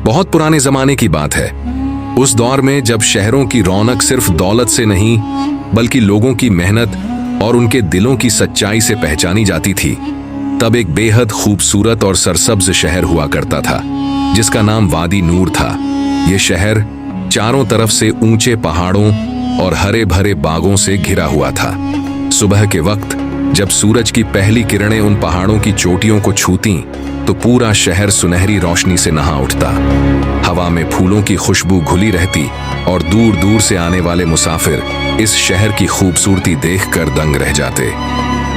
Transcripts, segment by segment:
बहुत पुराने जमाने की बात है। उस दौर में जब शहरों की रौनक सिर्फ दौलत से नहीं बल्कि लोगों की मेहनत और उनके दिलों की सच्चाई से पहचानी जाती थी, तब एक बेहद खूबसूरत और सरसब्ज शहर हुआ करता था जिसका नाम वादी नूर था। यह शहर चारों तरफ से ऊंचे पहाड़ों और हरे भरे बागों से घिरा हुआ था। सुबह के वक्त जब सूरज की पहली किरणें उन पहाड़ों की चोटियों को छूतीं, तो पूरा शहर सुनहरी रोशनी से नहा उठता। हवा में फूलों की खुशबू घुली रहती और दूर दूर से आने वाले मुसाफिर इस शहर की खूबसूरती देखकर दंग रह जाते।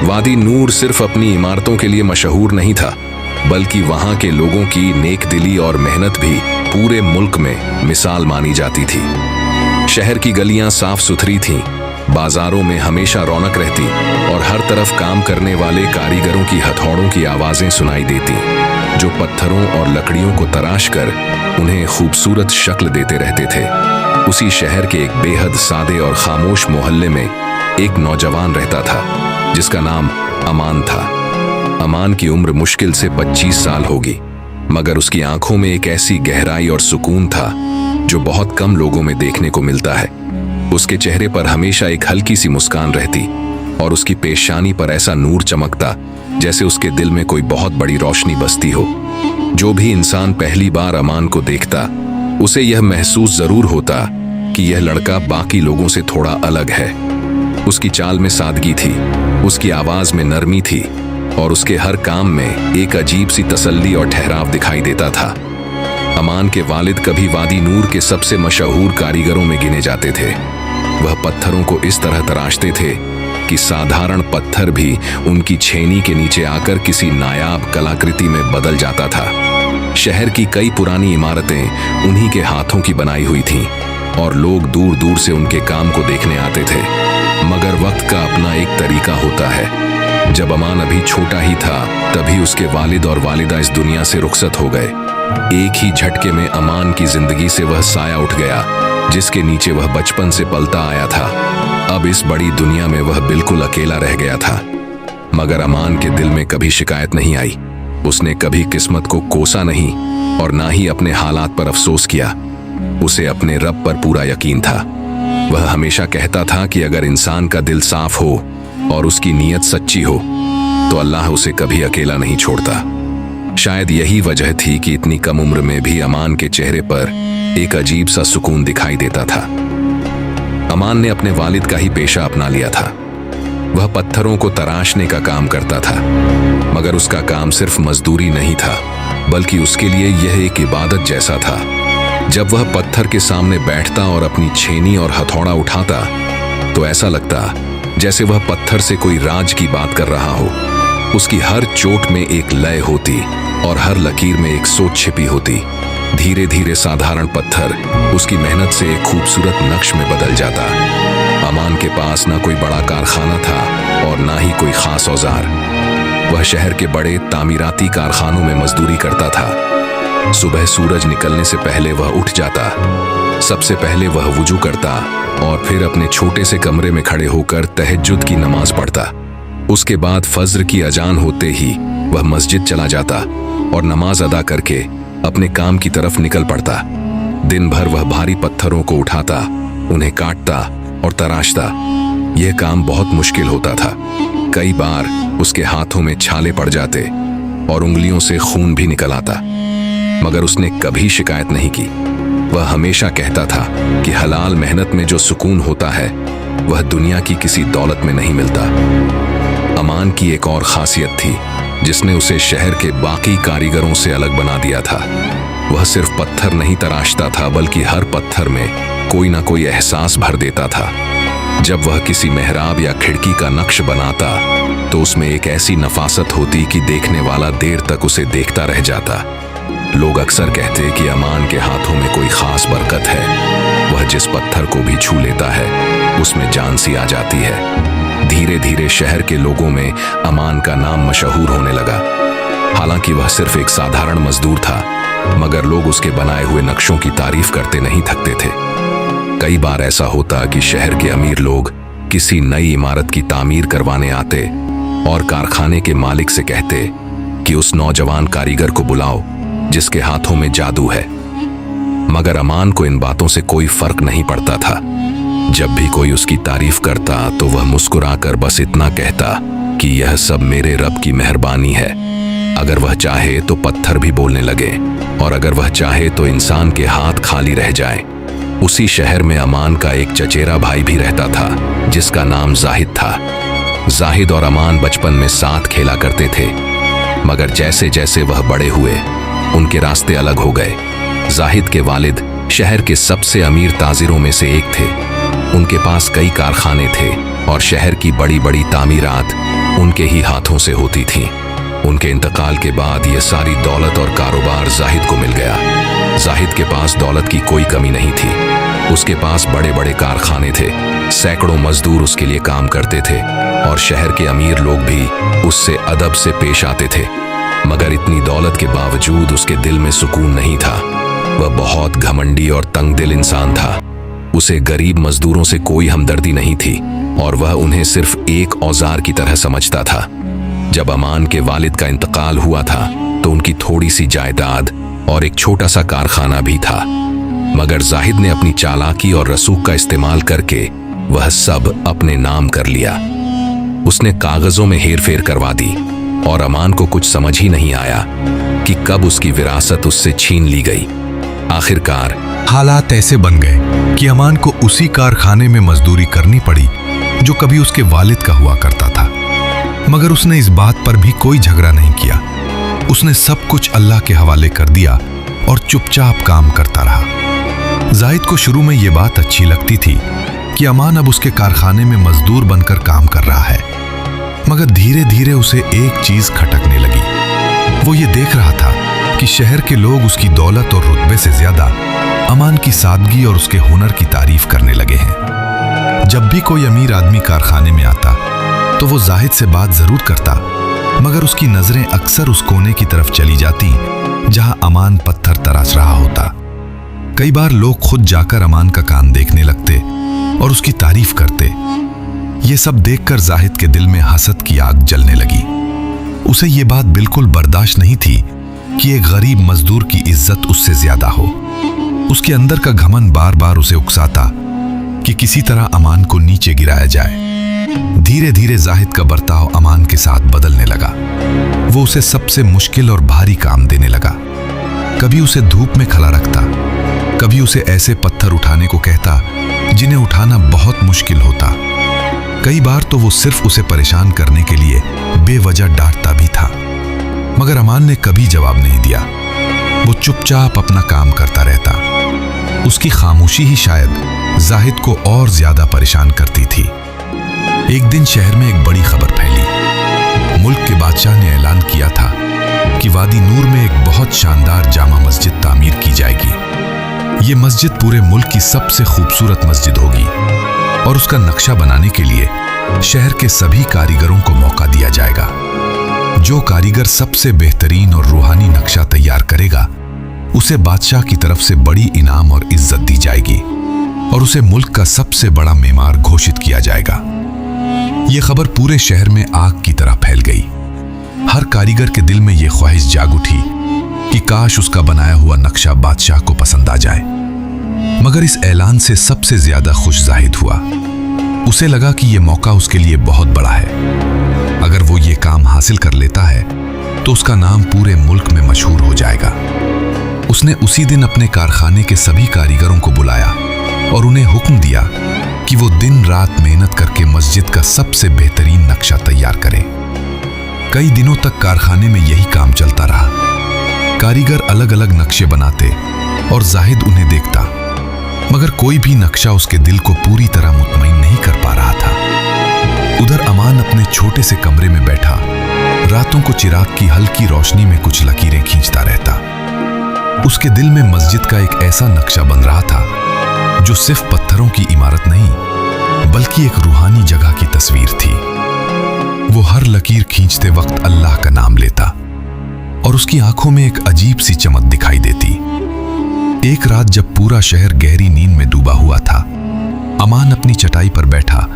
वादी नूर सिर्फ अपनी इमारतों के लिए मशहूर नहीं था, बल्कि वहां के लोगों की नेकदिली और मेहनत भी पूरे मुल्क में मिसाल मानी जाती थी। शहर की गलियां साफ सुथरी थीं, बाजारों में हमेशा रौनक रहती और हर तरफ काम करने वाले कारीगरों की हथौड़ों की आवाजें सुनाई देती, जो पत्थरों और लकड़ियों को तराश कर उन्हें खूबसूरत शक्ल देते रहते थे। उसी शहर के एक बेहद सादे और खामोश मोहल्ले में एक नौजवान रहता था जिसका नाम अमान था। अमान की उम्र मुश्किल से 25 साल होगी, मगर उसकी आंखों में एक ऐसी गहराई और सुकून था जो बहुत कम लोगों में देखने को मिलता है। उसके चेहरे पर हमेशा एक हल्की सी मुस्कान रहती और उसकी पेशानी पर ऐसा नूर चमकता जैसे उसके दिल में कोई बहुत बड़ी रोशनी बसती हो। जो भी इंसान पहली बार अमान को देखता, उसे यह महसूस जरूर होता कि यह लड़का बाकी लोगों से थोड़ा अलग है। उसकी चाल में सादगी थी, उसकी आवाज में नरमी थी और उसके हर काम में एक अजीब सी तसल्ली और ठहराव दिखाई देता था। अमान के वालिद कभी वादी नूर के सबसे मशहूर कारीगरों में गिने जाते थे। वह पत्थरों को इस तरह तराशते थे कि साधारण पत्थर भी उनकी छेनी के नीचे आकर किसी नायाब कलाकृति में बदल जाता था। शहर की कई पुरानी इमारतें उन्हीं के हाथों की बनाई हुई थीं और लोग दूर दूर से उनके काम को देखने आते थे। मगर वक्त का अपना एक तरीका होता है। जब अमान अभी छोटा ही था, तभी उसके वालिद और वालिदा इस दुनिया से रुखसत हो गए। एक ही झटके में अमान की जिंदगी से वह साया उठ गया जिसके नीचे वह बचपन से पलता आया था। अब इस बड़ी दुनिया में वह बिल्कुल अकेला रह गया था। मगर अमान के दिल में कभी शिकायत नहीं आई। उसने कभी किस्मत को कोसा नहीं और ना ही अपने हालात पर अफसोस किया। उसे अपने रब पर पूरा यकीन था। वह हमेशा कहता था कि अगर इंसान का दिल साफ हो और उसकी नीयत सच्ची हो तो अल्लाह उसे कभी अकेला नहीं छोड़ता। शायद यही वजह थी कि इतनी कम उम्र में भी अमान के चेहरे पर एक अजीब सा सुकून दिखाई देता था। अमान ने अपने वालिद का ही पेशा अपना लिया था। वह पत्थरों को तराशने का काम करता था, मगर उसका काम सिर्फ मजदूरी नहीं था, बल्कि उसके लिए यह एक इबादत जैसा था। जब वह पत्थर के सामने बैठता और अपनी छेनी और हथौड़ा उठाता, तो ऐसा लगता जैसे वह पत्थर से कोई राज की बात कर रहा हो। उसकी हर चोट में एक लय होती और हर लकीर में एक सोच छिपी होती। धीरे धीरे साधारण पत्थर उसकी मेहनत से एक खूबसूरत नक्श में बदल जाता। अमान के पास ना कोई बड़ा कारखाना था और ना ही कोई खास औजार। वह शहर के बड़े तामीराती कारखानों में मजदूरी करता था। सुबह सूरज निकलने से पहले वह उठ जाता। सबसे पहले वह वुजू करता और फिर अपने छोटे से कमरे में खड़े होकर तहज्जुद की नमाज पढ़ता। उसके बाद फज्र की अजान होते ही वह मस्जिद चला जाता और नमाज अदा करके अपने काम की तरफ निकल पड़ता। दिन भर वह भारी पत्थरों को उठाता, उन्हें काटता और तराशता। यह काम बहुत मुश्किल होता था। कई बार उसके हाथों में छाले पड़ जाते और उंगलियों से खून भी निकल आता, मगर उसने कभी शिकायत नहीं की। वह हमेशा कहता था कि हलाल मेहनत में जो सुकून होता है वह दुनिया की किसी दौलत में नहीं मिलता। अमान की एक और खासियत थी जिसने उसे शहर के बाकी कारीगरों से अलग बना दिया था। वह सिर्फ पत्थर नहीं तराशता था, बल्कि हर पत्थर में कोई ना कोई एहसास भर देता था। जब वह किसी मेहराब या खिड़की का नक्श बनाता तो उसमें एक ऐसी नफासत होती कि देखने वाला देर तक उसे देखता रह जाता। लोग अक्सर कहते कि अमान के हाथों में कोई खास बरकत है। वह जिस पत्थर को भी छू लेता है उसमें जान सी आ जाती है। धीरे धीरे शहर के लोगों में अमान का नाम मशहूर होने लगा। हालांकि वह सिर्फ एक साधारण मजदूर था, मगर लोग उसके बनाए हुए नक्शों की तारीफ करते नहीं थकते थे। कई बार ऐसा होता कि शहर के अमीर लोग किसी नई इमारत की तामीर करवाने आते और कारखाने के मालिक से कहते कि उस नौजवान कारीगर को बुलाओ जिसके हाथों में जादू है। मगर अमान को इन बातों से कोई फर्क नहीं पड़ता था। जब भी कोई उसकी तारीफ करता तो वह मुस्कुराकर बस इतना कहता कि यह सब मेरे रब की मेहरबानी है। अगर वह चाहे तो पत्थर भी बोलने लगे और अगर वह चाहे तो इंसान के हाथ खाली रह जाए। उसी शहर में अमान का एक चचेरा भाई भी रहता था जिसका नाम जाहिद था। जाहिद और अमान बचपन में साथ खेला करते थे, मगर जैसे जैसे वह बड़े हुए उनके रास्ते अलग हो गए। जाहिद के वालिद शहर के सबसे अमीर ताजिरों में से एक थे। उनके पास कई कारखाने थे और शहर की बड़ी बड़ी तामीरात उनके ही हाथों से होती थीं। उनके इंतकाल के बाद ये सारी दौलत और कारोबार जाहिद को मिल गया। जाहिद के पास दौलत की कोई कमी नहीं थी। उसके पास बड़े बड़े कारखाने थे, सैकड़ों मजदूर उसके लिए काम करते थे और शहर के अमीर लोग भी उससे अदब से पेश आते थे। मगर इतनी दौलत के बावजूद उसके दिल में सुकून नहीं था। वह बहुत घमंडी और तंगदिल इंसान था। उसे गरीब मजदूरों से कोई हमदर्दी नहीं थी और वह उन्हें सिर्फ एक औजार की तरह समझता था। जब अमान के वालिद का इंतकाल हुआ था तो उनकी थोड़ी सी जायदाद और एक छोटा सा कारखाना भी था, मगर जाहिद ने अपनी चालाकी और रसूख का इस्तेमाल करके वह सब अपने नाम कर लिया। उसने कागजों में हेरफेर करवा दी और अमान को कुछ समझ ही नहीं आया कि कब उसकी विरासत उससे छीन ली गई। आखिरकार हालात ऐसे बन गए कि अमान को उसी कारखाने में मजदूरी करनी पड़ी जो कभी उसके वालिद का हुआ करता था। मगर उसने इस बात पर भी कोई झगड़ा नहीं किया। उसने सब कुछ अल्लाह के हवाले कर दिया और चुपचाप काम करता रहा। जाहिद को शुरू में यह बात अच्छी लगती थी कि अमान अब उसके कारखाने में मजदूर बनकर काम कर रहा है, मगर धीरे धीरे उसे एक चीज खटकने लगी। वो ये देख रहा था कि शहर के लोग उसकी दौलत और रुतबे से ज्यादा अमान की सादगी और उसके हुनर की तारीफ करने लगे हैं। जब भी कोई अमीर आदमी कारखाने में आता तो वो जाहिद से बात जरूर करता, मगर उसकी नजरें अक्सर उस कोने की तरफ चली जाती जहां अमान पत्थर तराश रहा होता। कई बार लोग खुद जाकर अमान का काम देखने लगते और उसकी तारीफ करते। ये सब देखकर जाहिद के दिल में हसद की आग जलने लगी। उसे ये बात बिल्कुल बर्दाश्त नहीं थी कि एक गरीब मजदूर की इज्जत उससे ज्यादा हो। उसके अंदर का घमंड बार बार उसे उकसाता कि किसी तरह अमान को नीचे गिराया जाए। धीरे धीरे जाहिद का बर्ताव अमान के साथ बदलने लगा। वो उसे सबसे मुश्किल और भारी काम देने लगा। कभी उसे धूप में खड़ा रखता, कभी उसे ऐसे पत्थर उठाने को कहता जिन्हें उठाना बहुत मुश्किल होता। कई बार तो वो सिर्फ उसे परेशान करने के लिए बेवजह डांटता भी था, मगर अमान ने कभी जवाब नहीं दिया। वो चुपचाप अपना काम करता रहता। उसकी खामोशी ही शायद जाहिद को और ज्यादा परेशान करती थी। एक दिन शहर में एक बड़ी खबर फैली। मुल्क के बादशाह ने ऐलान किया था कि वादी नूर में एक बहुत शानदार जामा मस्जिद तामीर की जाएगी। ये मस्जिद पूरे मुल्क की सबसे खूबसूरत मस्जिद होगी और उसका नक्शा बनाने के लिए शहर के सभी कारीगरों को मौका दिया जाएगा। जो कारीगर सबसे बेहतरीन और रूहानी नक्शा तैयार करेगा उसे बादशाह की तरफ से बड़ी इनाम और इज्जत दी जाएगी और उसे मुल्क का सबसे बड़ा मेमार घोषित किया जाएगा। यह खबर पूरे शहर में आग की तरह फैल गई। हर कारीगर के दिल में यह ख्वाहिश जाग उठी कि काश उसका बनाया हुआ नक्शा बादशाह को पसंद आ जाए। मगर इस ऐलान से सबसे ज्यादा खुश जाहिद हुआ। उसे लगा कि यह मौका उसके लिए बहुत बड़ा है। अगर वो ये काम हासिल कर लेता है तो उसका नाम पूरे मुल्क में मशहूर हो जाएगा। उसने उसी दिन अपने कारखाने के सभी कारीगरों को बुलाया और उन्हें हुक्म दिया कि वो दिन रात मेहनत करके मस्जिद का सबसे बेहतरीन नक्शा तैयार करें। कई दिनों तक कारखाने में यही काम चलता रहा। कारीगर अलग अलग नक्शे बनाते और जाहिद उन्हें देखता, मगर कोई भी नक्शा उसके दिल को पूरी तरह मुतमईन नहीं कर पा रहा था। उधर अमान अपने छोटे से कमरे में बैठा रातों को चिराग की हल्की रोशनी में कुछ लकीरें खींचता रहता। उसके दिल में मस्जिद का एक ऐसा नक्शा बन रहा था जो सिर्फ पत्थरों की इमारत नहीं बल्कि एक रूहानी जगह की तस्वीर थी। वो हर लकीर खींचते वक्त अल्लाह का नाम लेता और उसकी आंखों में एक अजीब सी चमक दिखाई देती। एक रात जब पूरा शहर गहरी नींद में डूबा हुआ था, अमान अपनी चटाई पर बैठा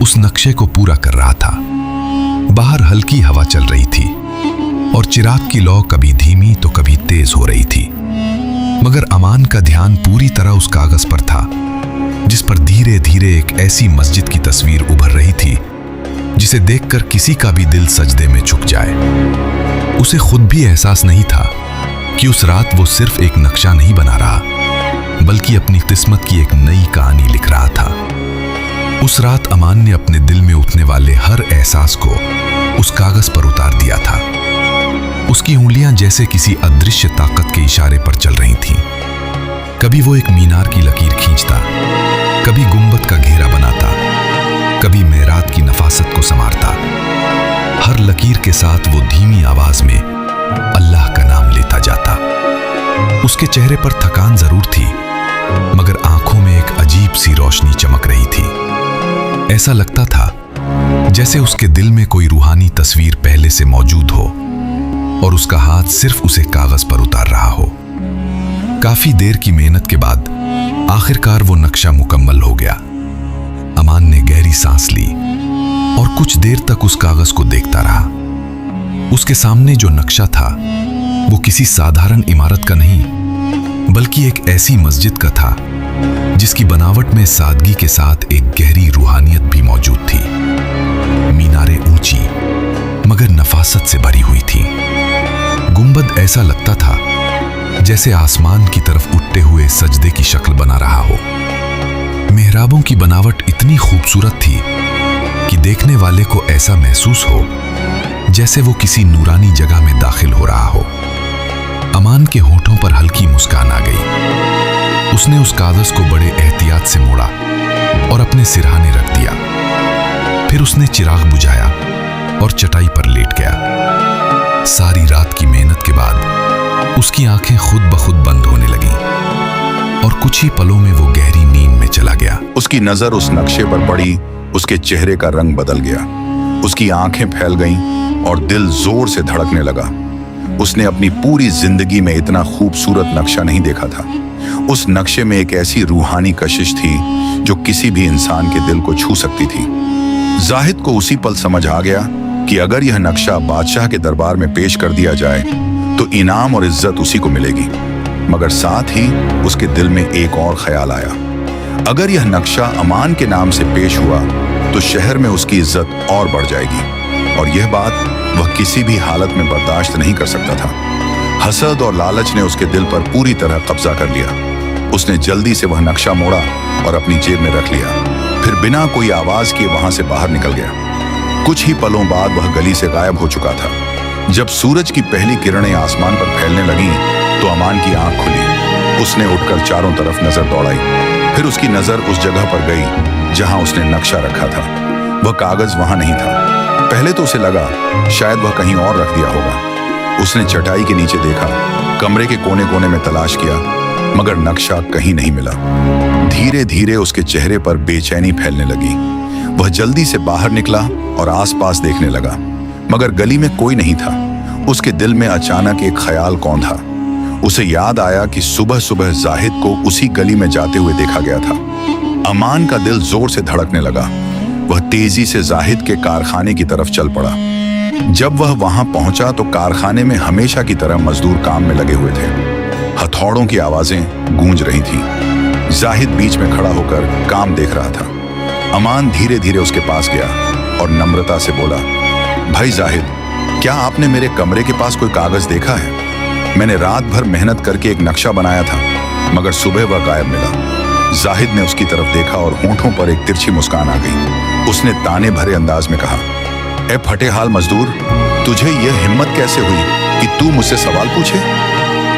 उस नक्शे को पूरा कर रहा था। बाहर हल्की हवा चल रही थी और चिराग की लौ कभी धीमी तो कभी तेज हो रही थी। मगर अमान का ध्यान पूरी तरह उस कागज पर था, जिस पर धीरे धीरे एक ऐसी मस्जिद की तस्वीर उभर रही थी जिसे देखकर किसी का भी दिल सजदे में झुक जाए। उसे खुद भी एहसास नहीं था कि उस रात वो सिर्फ एक नक्शा नहीं बना रहा, बल्कि अपनी किस्मत की एक नई कहानी लिख रहा था। उस रात अमान ने अपने दिल में उठने वाले हर एहसास को उस कागज पर उतार दिया था। उसकी उंगलियां जैसे किसी अदृश्य ताकत के इशारे पर चल रही थीं। कभी वो एक मीनार की लकीर खींचता, कभी गुंबद का घेरा बनाता, कभी मेहराब की नफासत को संवारता। हर लकीर के साथ वो धीमी आवाज में अल्लाह का नाम लेता जाता। उसके चेहरे पर थकान जरूर थी, मगर आंखों में एक अजीब सी रोशनी चमक रही थी। ऐसा लगता था जैसे उसके दिल में कोई रूहानी तस्वीर पहले से मौजूद हो और उसका हाथ सिर्फ उसे कागज पर उतार रहा हो। काफी देर की मेहनत के बाद आखिरकार वो नक्शा मुकम्मल हो गया। अमान ने गहरी सांस ली और कुछ देर तक उस कागज को देखता रहा। उसके सामने जो नक्शा था वो किसी साधारण इमारत का नहीं, बल्कि एक ऐसी मस्जिद का था जिसकी बनावट में सादगी के साथ एक गहरी रूहानियत भी मौजूद थी। मीनारें ऊंची मगर नफासत से भरी हुई थी। गुंबद ऐसा लगता था जैसे आसमान की तरफ उठते हुए सजदे की शक्ल बना रहा हो। मेहराबों की बनावट इतनी खूबसूरत थी कि देखने वाले को ऐसा महसूस हो जैसे वो किसी नूरानी जगह में दाखिल हो रहा हो। अमान के होठों पर हल्की मुस्कान आ गई। उसने उस कागज को बड़े एहतियात से मोड़ा और अपने सिरहाने रख दिया। फिर उसने चिराग बुझाया और चटाई पर लेट गया। सारी रात की मेहनत के बाद उसकी आंखें खुद ब खुद बंद होने लगीं और कुछ ही पलों में वो गहरी नींद में चला गया। उसकी नजर उस नक्शे पर पड़ी। उसके चेहरे का रंग बदल गया। उसकी आंखें फैल गईं और दिल जोर से धड़कने लगा। उसने अपनी पूरी जिंदगी में इतना खूबसूरत नक्शा नहीं देखा था। उस नक्शे में एक ऐसी रूहानी कशिश थी जो किसी भी इंसान के दिल को छू सकती थी। जाहिद को उसी पल समझ आ गया कि अगर यह नक्शा बादशाह के दरबार में पेश कर दिया जाए तो इनाम और इज्जत उसी को मिलेगी। मगर साथ ही उसके दिल में एक और ख्याल आया, अगर यह नक्शा अमान के नाम से पेश हुआ तो शहर में उसकी इज्जत और बढ़ जाएगी और यह बात वह किसी भी हालत में बर्दाश्त नहीं कर सकता था। हसद और लालच ने उसके दिल पर पूरी तरह कब्जा कर लिया। उसने जल्दी से वह नक्शा मोड़ा और अपनी जेब में रख लिया। फिर बिना कोई आवाज किए वहां से बाहर निकल गया। कुछ ही पलों बाद वह गली से गायब हो चुका था। जब सूरज की पहली किरणें आसमान पर फैलने लगीं तो अमान की आंख खुली। उसने उठकर चारों तरफ नजर दौड़ाई। फिर उसकी नजर उस जगह पर गई जहां उसने नक्शा रखा था। वह कागज वहां नहीं था। पहले तो उसे लगा शायद वह कहीं और रख दिया होगा। उसने चटाई के नीचे देखा, कमरे के कोने कोने में तलाश किया, मगर नक्शा कहीं नहीं मिला। धीरे धीरे उसके चेहरे पर बेचैनी फैलने लगी। वह जल्दी से बाहर निकला और आसपास देखने लगा, मगर गली में कोई नहीं था। उसके दिल में अचानक एक ख्याल कौन था। उसे याद आया कि सुबह सुबह जाहिद को उसी गली में जाते हुए देखा गया था। अमान का दिल जोर से धड़कने लगा। वह तेजी से जाहिद के कारखाने की तरफ चल पड़ा। जब वह वहां पहुंचा तो कारखाने में हमेशा की तरह मजदूर काम में लगे हुए थे। हथौड़ों की आवाजें गूंज रही थीं। जाहिद बीच में खड़ा होकर काम देख रहा था। अमान धीरे धीरे उसके पास गया और नम्रता से बोला, भाई जाहिद, क्या आपने मेरे कमरे के पास कोई कागज देखा है? मैंने रात भर मेहनत करके एक नक्शा बनाया था, मगर सुबह वह गायब मिला। जाहिद ने उसकी तरफ देखा और होंठों पर एक तिरछी मुस्कान आ गई। उसने ताने भरे अंदाज में कहा, ए फटे हाल मजदूर, तुझे यह हिम्मत कैसे हुई कि तू मुझसे सवाल पूछे?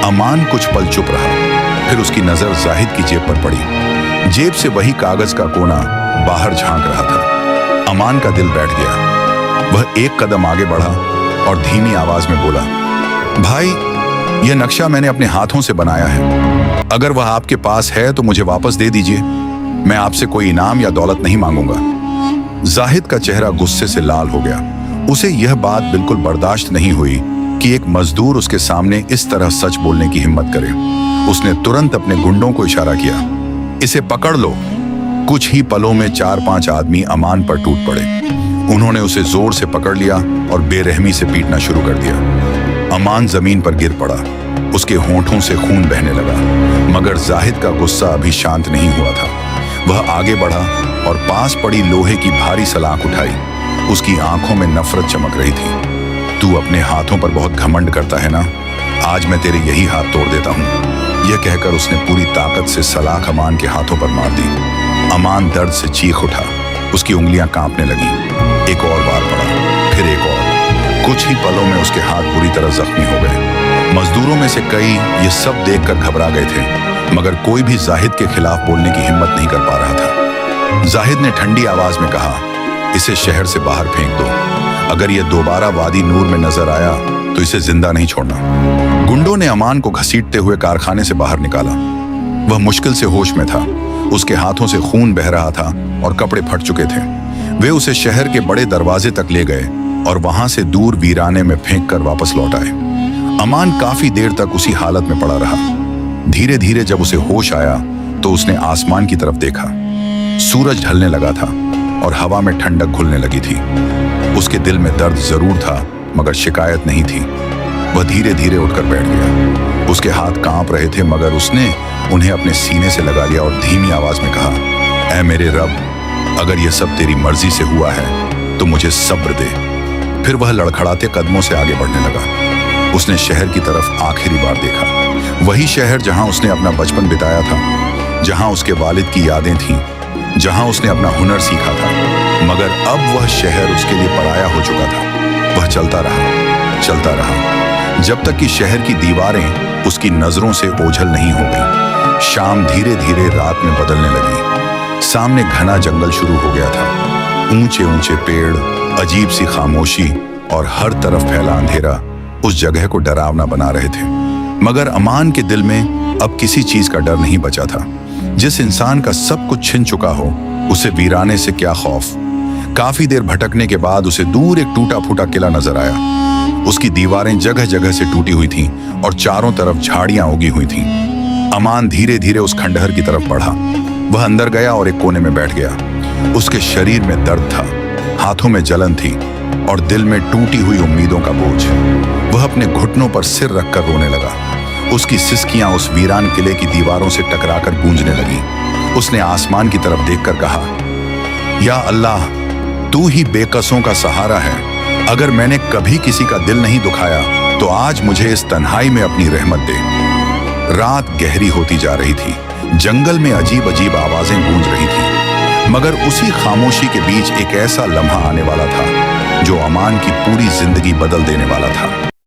अमान कुछ पल चुप रहा। फिर उसकी नजर जाहिद की जेब पर पड़ी। जेब से वही कागज का कोना बाहर झांक रहा था। अमान का दिल बैठ गया। वह एक कदम आगे बढ़ा और धीमी आवाज में बोला, भाई, यह नक्शा मैंने अपने हाथों से बनाया है। अगर वह आपके पास है तो मुझे वापस दे दीजिए। मैं आपसे कोई इनाम या दौलत नहीं मांगूंगा। जाहिद का चेहरा गुस्से से लाल हो गया। उसे यह बात बिल्कुल बर्दाश्त नहीं हुई कि एक मजदूर उसके सामने इस तरह सच बोलने की हिम्मत करे। उसने तुरंत अपने गुंडों को इशारा किया, इसे पकड़ लो। कुछ ही पलों में 4-5 आदमी अमान पर टूट पड़े। उन्होंने उसे जोर से पकड़ लिया और बेरहमी से पीटना शुरू कर दिया। अमान जमीन पर गिर पड़ा। उसके होंठों से खून बहने लगा, मगर जाहिद का गुस्सा अभी शांत नहीं हुआ था। वह आगे बढ़ा और पास पड़ी लोहे की भारी सलाख उठाई। उसकी आंखों में नफरत चमक रही थी। तू अपने हाथों पर बहुत घमंड करता है ना, आज मैं तेरे यही हाथ तोड़ देता हूँ। यह कहकर उसने पूरी ताकत से सलाख अमान के हाथों पर मार दी। अमान दर्द से चीख उठा, उसकी उंगलियां कांपने लगी। एक और बार पड़ा, फिर एक और। कुछ ही पलों में उसके हाथ बुरी तरह जख्मी हो गए। मजदूरों में से कई ये सब देखकर घबरा गए थे, मगर कोई भी जाहिद के खिलाफ बोलने की हिम्मत नहीं कर पा रहा था। जाहिद ने ठंडी आवाज में कहा, इसे शहर से बाहर फेंक दो। अगर यह दोबारा वादी नूर में नजर आया तो इसे जिंदा नहीं छोड़ना। गुंडों ने अमान को घसीटते हुए कारखाने से बाहर निकाला। वह मुश्किल से होश में था। उसके हाथों से खून बह रहा था और कपड़े फट चुके थे। वे उसे शहर के बड़े दरवाजे तक ले गए और वहां से दूर वीराने में फेंक कर वापस लौट आए। अमान काफी देर तक उसी हालत में पड़ा रहा। धीरे धीरे जब उसे होश आया तो उसने आसमान की तरफ देखा। सूरज ढलने लगा था और हवा में ठंडक घुलने लगी थी। उसके दिल में दर्द जरूर था, मगर शिकायत नहीं थी। वह धीरे धीरे उठकर बैठ गया। उसके हाथ कांप रहे थे, मगर उसने उन्हें अपने सीने से लगा लिया और धीमी आवाज में कहा, ऐ मेरे रब, अगर यह सब तेरी मर्जी से हुआ है तो मुझे सब्र दे। फिर वह लड़खड़ाते कदमों से आगे बढ़ने लगा। उसने शहर की तरफ आखिरी बार देखा, वही शहर जहां उसने अपना बचपन बिताया था, जहां उसके वालिद की यादें थीं, जहां उसने अपना हुनर सीखा था। मगर अब वह शहर उसके लिए पराया हो चुका था। वह चलता रहा, जब तक कि शहर की दीवारें उसकी नजरों से ओझल नहीं हो गई। शाम धीरे धीरे रात में बदलने लगी। सामने घना जंगल शुरू हो गया था। ऊंचे ऊंचे पेड़, अजीब सी खामोशी और हर तरफ फैला अंधेरा उस जगह को डरावना बना रहे थे। मगर अमान के दिल में अब किसी चीज का डर नहीं बचा था। जिस इंसान का सब कुछ छिन चुका हो, उसे वीराने से क्या खौफ। काफी देर भटकने के बाद उसे दूर एक टूटा फूटा किला नजर आया। उसकी दीवारें जगह जगह से टूटी हुई थीं और चारों तरफ झाड़ियां उगी हुई थीं। अमान धीरे धीरे उस खंडहर की तरफ बढ़ा। वह अंदर गया और एक कोने में बैठ गया। उसके शरीर में दर्द था, हाथों में जलन थी और दिल में टूटी हुई उम्मीदों का बोझ। वह अपने घुटनों पर सिर रखकर रोने लगा। उसकी सिसकियां उस वीरान किले की दीवारों से टकराकर गूंजने लगी। उसने आसमान की तरफ देखकर कहा, या अल्लाह, तू ही बेकसों का सहारा है। अगर मैंने कभी किसी का दिल नहीं दुखाया तो आज मुझे इस तन्हाई में अपनी रहमत दे। रात गहरी होती जा रही थी। जंगल में अजीब अजीब आवाजें गूंज रही थीं, मगर उसी खामोशी के बीच एक ऐसा लम्हा आने वाला था जो अमान की पूरी जिंदगी बदल देने वाला था।